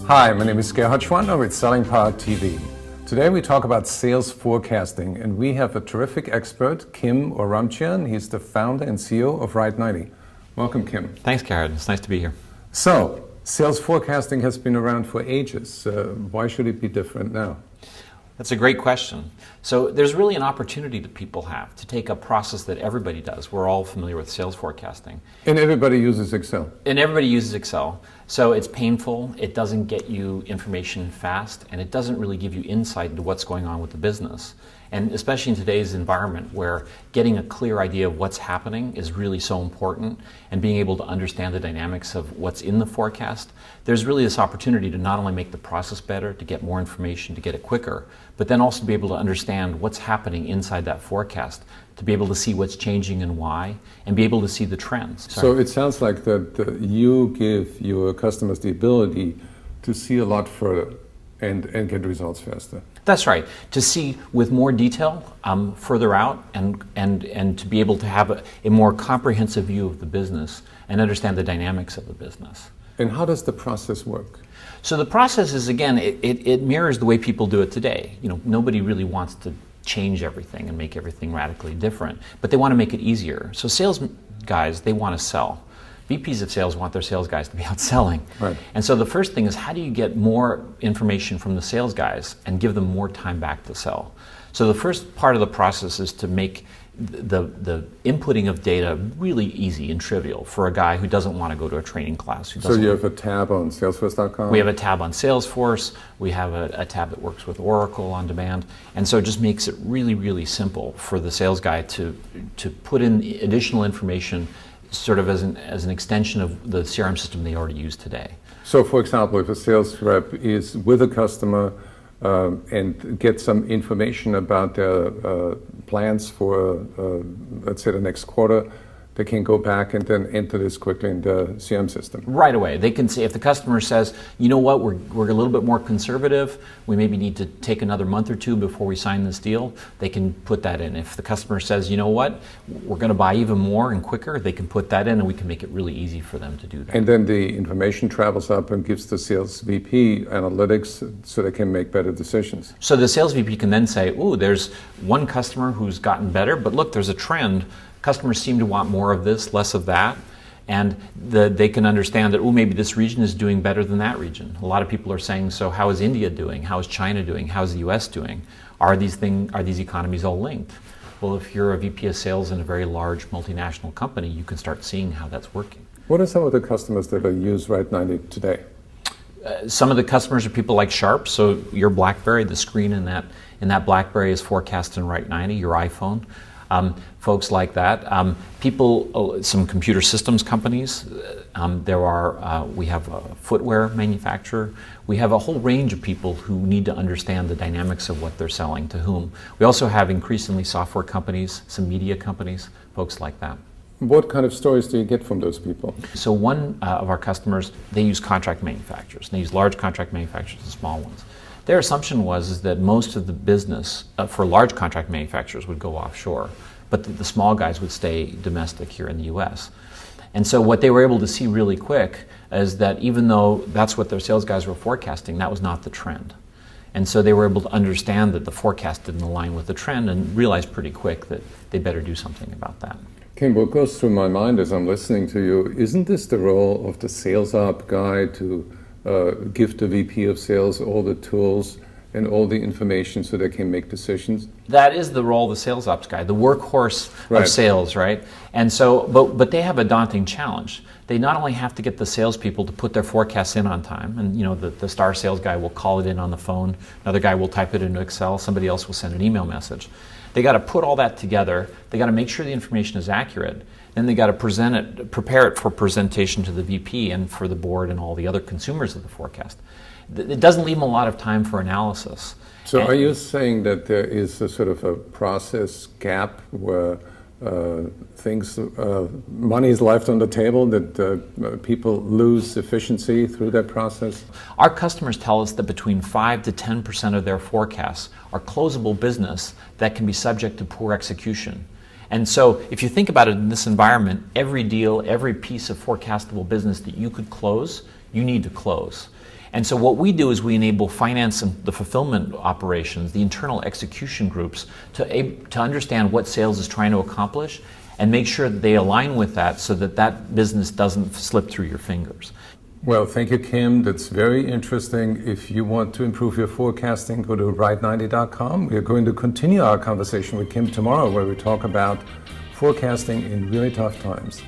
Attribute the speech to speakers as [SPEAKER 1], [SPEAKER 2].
[SPEAKER 1] Hi, my name is Gerhard Schwander with Selling Power TV. Today we talk about sales forecasting, and we have a terrific expert, Kim Orumchian. He's the founder and CEO of Right90. Welcome, Kim.
[SPEAKER 2] Thanks, Gerhard. It's nice to be here.
[SPEAKER 1] So, sales forecasting has been around for ages. Why should it be different now?
[SPEAKER 2] That's a great question. So there's really an opportunity that people have to take a process that everybody does. We're all familiar with sales forecasting.
[SPEAKER 1] And everybody uses Excel.
[SPEAKER 2] And everybody uses Excel. So it's painful, it doesn't get you information fast, and it doesn't really give you insight into what's going on with the business. And especially in today's environment where getting a clear idea of what's happening is really so important, and being able to understand the dynamics of what's in the forecast, there's really this opportunity to not only make the process better, to get more information, to get it quicker, but then also be able to understand what's happening inside that forecast, to be able to see what's changing and why, and be able to see the trends.
[SPEAKER 1] So it sounds like that you give your customers the ability to see a lot further and get results faster.
[SPEAKER 2] That's right. To see with more detail further out and to be able to have a more comprehensive view of the business and understand the dynamics of the business.
[SPEAKER 1] And how does the process work?
[SPEAKER 2] So the process is, again, it mirrors the way people do it today. You know, nobody really wants to change everything and make everything radically different, but they want to make it easier. So sales guys, they want to sell. VPs of sales want their sales guys to be out selling.
[SPEAKER 1] Right.
[SPEAKER 2] And so the first thing is, how do you get more information from the sales guys and give them more time back to sell? So the first part of the process is to make the inputting of data really easy and trivial for a guy who doesn't want to go to a training class.
[SPEAKER 1] So you have a tab on Salesforce.com?
[SPEAKER 2] We have a tab on Salesforce. We have a tab that works with Oracle on demand. And so it just makes it really, really simple for the sales guy to put in additional information sort of as an extension of the CRM system they already use today.
[SPEAKER 1] So for example, if a sales rep is with a customer and gets some information about their plans for, let's say, the next quarter, they can go back and then enter this quickly in the CRM system.
[SPEAKER 2] Right away. They can say, if the customer says, you know what, we're a little bit more conservative, we maybe need to take another month or two before we sign this deal, they can put that in. If the customer says, you know what, we're going to buy even more and quicker, they can put that in, and we can make it really easy for them to do that.
[SPEAKER 1] And then the information travels up and gives the sales VP analytics so they can make better decisions.
[SPEAKER 2] So the sales VP can then say, ooh, there's one customer who's gotten better, but look, there's a trend. Customers seem to want more of this, less of that, and they can understand that, oh, maybe this region is doing better than that region. A lot of people are saying, so how is India doing? How is China doing? How is the US doing? Are these economies all linked? Well, if you're a VP of sales in a very large multinational company, you can start seeing how that's working.
[SPEAKER 1] What are some of the customers that use Right90 today?
[SPEAKER 2] Some of the customers are people like Sharp, so your BlackBerry, the screen in that BlackBerry is forecast in Right90, your iPhone. Folks like that. Some computer systems companies. We have a footwear manufacturer. We have a whole range of people who need to understand the dynamics of what they're selling to whom. We also have increasingly software companies, some media companies, folks like that.
[SPEAKER 1] What kind of stories do you get from those people?
[SPEAKER 2] So one of our customers, they use contract manufacturers. They use large contract manufacturers and small ones. Their assumption was that most of the business for large contract manufacturers would go offshore, but the small guys would stay domestic here in the US. And so what they were able to see really quick is that even though that's what their sales guys were forecasting, that was not the trend. And so they were able to understand that the forecast didn't align with the trend and realized pretty quick that they better do something about that.
[SPEAKER 1] Kim, what goes through my mind as I'm listening to you, isn't this the role of the sales op guy to give the VP of sales all the tools and all the information so they can make decisions?
[SPEAKER 2] That is the role of the sales ops guy, the workhorse of sales, right? And so, but they have a daunting challenge. They not only have to get the salespeople to put their forecasts in on time, and you know the star sales guy will call it in on the phone, another guy will type it into Excel, somebody else will send an email message. They got to put all that together. They got to make sure the information is accurate. Then they got to prepare it for presentation to the VP and for the board and all the other consumers of the forecast. It doesn't leave them a lot of time for analysis.
[SPEAKER 1] So are you saying that there is a sort of a process gap where money is left on the table, that people lose efficiency through that process?
[SPEAKER 2] Our customers tell us that between 5 to 10% of their forecasts are closable business that can be subject to poor execution. And so if you think about it in this environment, every deal, every piece of forecastable business that you could close, you need to close. And so what we do is we enable finance and the fulfillment operations, the internal execution groups, to understand what sales is trying to accomplish and make sure that they align with that so that that business doesn't slip through your fingers.
[SPEAKER 1] Well, thank you, Kim. That's very interesting. If you want to improve your forecasting, go to right90.com. We are going to continue our conversation with Kim tomorrow, where we talk about forecasting in really tough times.